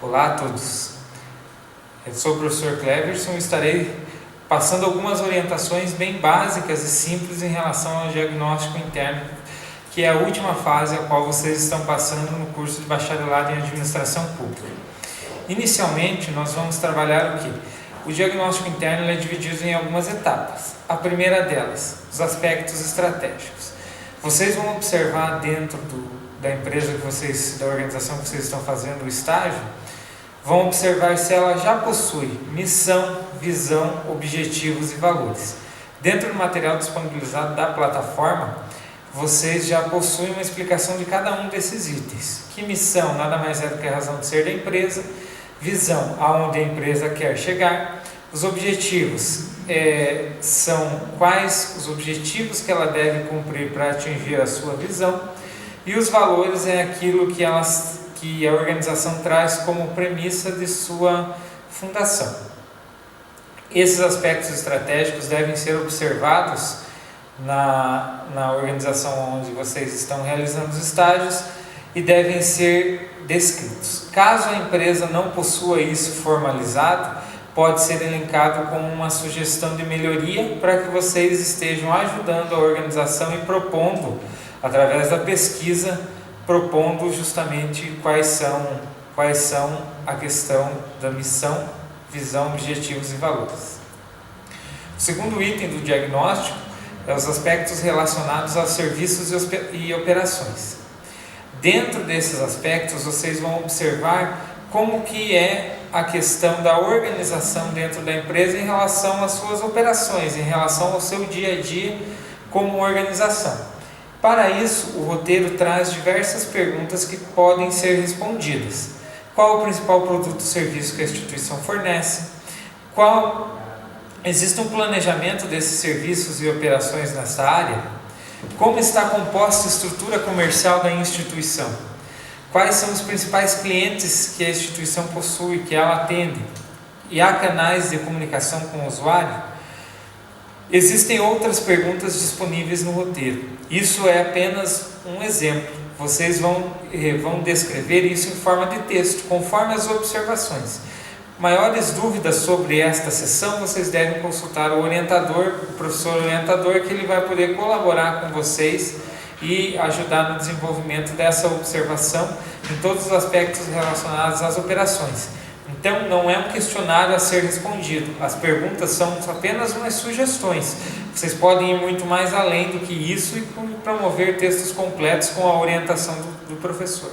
Olá a todos, eu sou o professor Cleverson e estarei passando algumas orientações bem básicas e simples em relação ao diagnóstico interno, que é a última fase a qual vocês estão passando no curso de bacharelado em administração pública. Inicialmente, nós vamos trabalhar o quê? O diagnóstico interno é dividido em algumas etapas. A primeira delas, os aspectos estratégicos. Vocês vão observar dentro da empresa da organização que vocês estão fazendo o estágio, vão observar se ela já possui missão, visão, objetivos e valores. Dentro do material disponibilizado da plataforma, vocês já possuem uma explicação de cada um desses itens. Que missão nada mais é do que a razão de ser da empresa, visão, aonde a empresa quer chegar, os objetivos são quais os objetivos que ela deve cumprir para atingir a sua visão, e os valores é aquilo que a organização traz como premissa de sua fundação. Esses aspectos estratégicos devem ser observados na organização onde vocês estão realizando os estágios e devem ser descritos. Caso a empresa não possua isso formalizado, pode ser elencado como uma sugestão de melhoria para que vocês estejam ajudando a organização e propondo, através da pesquisa, propondo justamente quais são a questão da missão, visão, objetivos e valores. O segundo item do diagnóstico é os aspectos relacionados aos serviços e operações. Dentro desses aspectos, vocês vão observar como que é a questão da organização dentro da empresa em relação às suas operações, em relação ao seu dia a dia como organização. Para isso, o roteiro traz diversas perguntas que podem ser respondidas. Qual o principal produto ou serviço que a instituição fornece? Existe um planejamento desses serviços e operações nessa área? Como está composta a estrutura comercial da instituição? Quais são os principais clientes que a instituição possui, que ela atende? E há canais de comunicação com o usuário? Existem outras perguntas disponíveis no roteiro. Isso é apenas um exemplo. Vocês vão descrever isso em forma de texto, conforme as observações. Maiores dúvidas sobre esta sessão, vocês devem consultar o orientador, o professor orientador, que ele vai poder colaborar com vocês e ajudar no desenvolvimento dessa observação em todos os aspectos relacionados às operações. Então, não é um questionário a ser respondido. As perguntas são apenas umas sugestões. Vocês podem ir muito mais além do que isso e promover textos completos com a orientação do professor.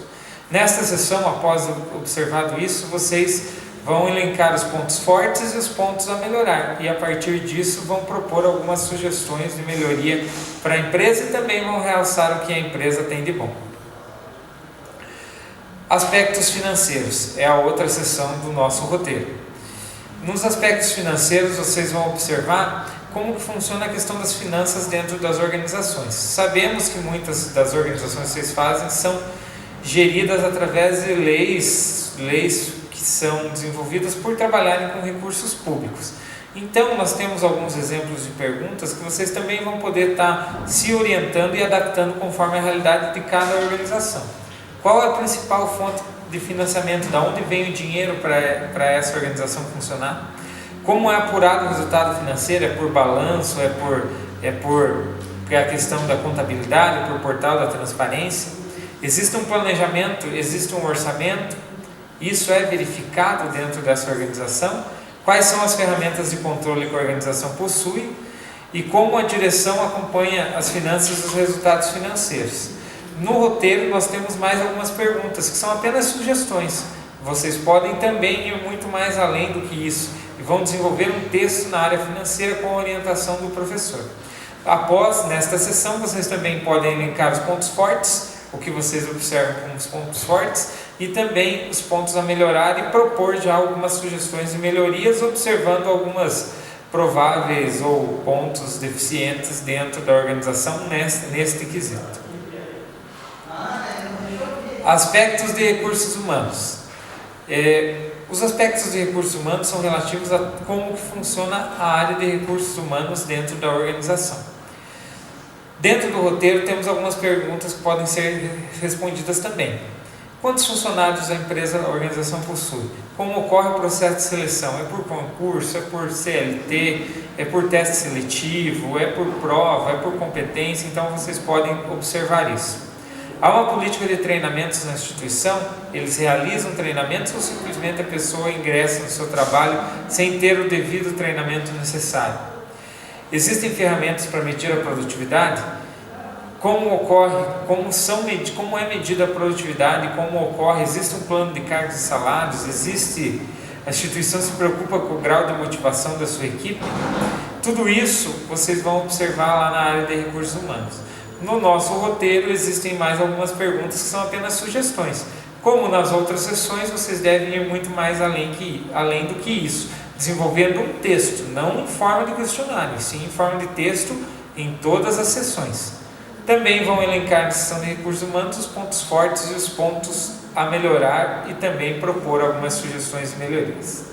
Nesta sessão, após observado isso, vocês vão elencar os pontos fortes e os pontos a melhorar. E a partir disso, vão propor algumas sugestões de melhoria para a empresa e também vão realçar o que a empresa tem de bom. Aspectos financeiros é a outra seção do nosso roteiro. Nos aspectos financeiros, vocês vão observar como que funciona a questão das finanças dentro das organizações. Sabemos que muitas das organizações que vocês fazem são geridas através de leis que são desenvolvidas por trabalharem com recursos públicos. Então, nós temos alguns exemplos de perguntas que vocês também vão poder estar se orientando e adaptando conforme a realidade de cada organização. Qual é a principal fonte de financiamento? De onde vem o dinheiro para essa organização funcionar? Como é apurado o resultado financeiro? É por balanço? É por a questão da contabilidade? Por portal da transparência? Existe um planejamento? Existe um orçamento? Isso é verificado dentro dessa organização? Quais são as ferramentas de controle que a organização possui? E como a direção acompanha as finanças e os resultados financeiros? No roteiro nós temos mais algumas perguntas que são apenas sugestões. Vocês podem também ir muito mais além do que isso e vão desenvolver um texto na área financeira com a orientação do professor. Após, nesta sessão, vocês também podem elencar os pontos fortes, o que vocês observam como os pontos fortes, e também os pontos a melhorar e propor já algumas sugestões de melhorias, observando algumas prováveis ou pontos deficientes dentro da organização neste quesito. Aspectos de recursos humanos. Os aspectos de recursos humanos são relativos a como que funciona a área de recursos humanos dentro da organização. Dentro do roteiro temos algumas perguntas que podem ser respondidas também. Quantos funcionários a organização possui? Como ocorre o processo de seleção? É por concurso, é por CLT, é por teste seletivo, é por prova, é por competência? Então vocês podem observar isso. Há uma política de treinamentos na instituição? Eles realizam treinamentos ou simplesmente a pessoa ingressa no seu trabalho sem ter o devido treinamento necessário? Existem ferramentas para medir a produtividade? Como é medida a produtividade, como ocorre? Existe um plano de cargos e salários? A instituição se preocupa com o grau de motivação da sua equipe? Tudo isso vocês vão observar lá na área de recursos humanos. No nosso roteiro existem mais algumas perguntas que são apenas sugestões. Como nas outras sessões, vocês devem ir muito mais além do que isso, desenvolvendo um texto, não em forma de questionário, sim em forma de texto em todas as sessões. Também vão elencar na sessão de recursos humanos os pontos fortes e os pontos a melhorar e também propor algumas sugestões de melhorias.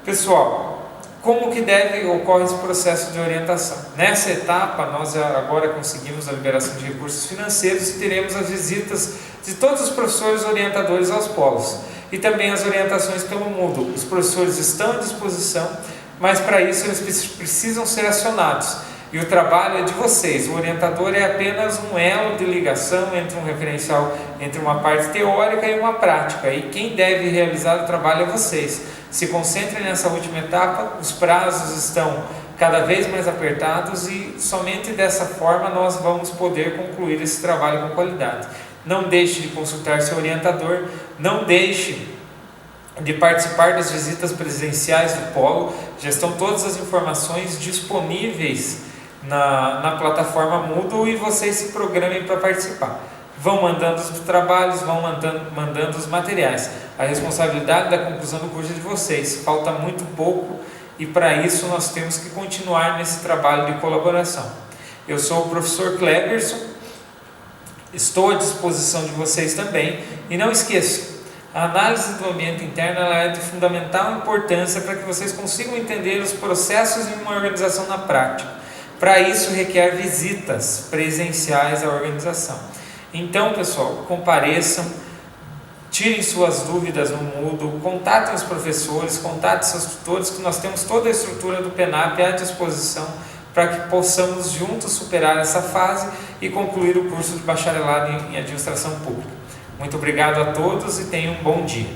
Pessoal, como que ocorre esse processo de orientação? Nessa etapa, nós agora conseguimos a liberação de recursos financeiros e teremos as visitas de todos os professores orientadores aos polos e também as orientações pelo Moodle. Os professores estão à disposição, mas para isso eles precisam ser acionados. E o trabalho é de vocês. O orientador é apenas um elo de ligação entre um referencial, entre uma parte teórica e uma prática. E quem deve realizar o trabalho é vocês. Se concentrem nessa última etapa, os prazos estão cada vez mais apertados e somente dessa forma nós vamos poder concluir esse trabalho com qualidade. Não deixe de consultar seu orientador, não deixe de participar das visitas presenciais do Polo. Já estão todas as informações disponíveis na plataforma Moodle e vocês se programem para participar. Vão mandando os trabalhos, vão mandando os materiais. A responsabilidade da conclusão do curso é de vocês. Falta muito pouco e para isso nós temos que continuar nesse trabalho de colaboração. Eu sou o professor Cleberson, estou à disposição de vocês também e não esqueçam, a análise do ambiente interno ela é de fundamental importância para que vocês consigam entender os processos de uma organização na prática. Para isso requer visitas presenciais à organização. Então, pessoal, compareçam, tirem suas dúvidas no Moodle, contatem os professores, contatem seus tutores, que nós temos toda a estrutura do PENAP à disposição para que possamos juntos superar essa fase e concluir o curso de bacharelado em administração pública. Muito obrigado a todos e tenham um bom dia.